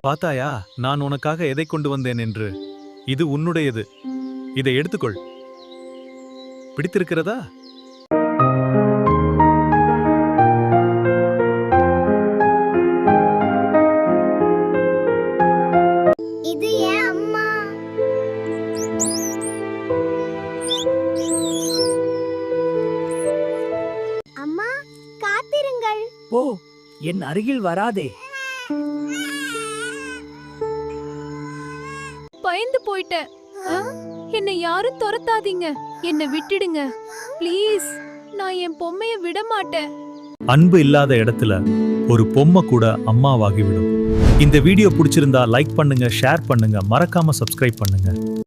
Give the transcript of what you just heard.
பாத்தாயா, நான் உனக்காக எதை கொண்டு வந்தேன் என்று? இது உன்னுடையது. இதை எடுத்துக்கொள். பிடித்திருக்கிறதா? இது ஏன் அம்மா? அம்மா, காத்திருங்கள். ஓ, என் அருகில் வராதே. பயந்து போயிட்டேன். என்னை யாரும் துரத்தாதீங்க. என்னை விட்டுடுங்க ப்ளீஸ். நான் என் பொம்மைய விட மாட்டேன். அன்பு இல்லாத இடத்துல ஒரு பொம்மை கூட அம்மாவாகிவிடும். இந்த வீடியோ பிடிச்சிருந்தா லைக் பண்ணுங்க, ஷேர் பண்ணுங்க, மறக்காம சப்ஸ்கிரைப் பண்ணுங்க.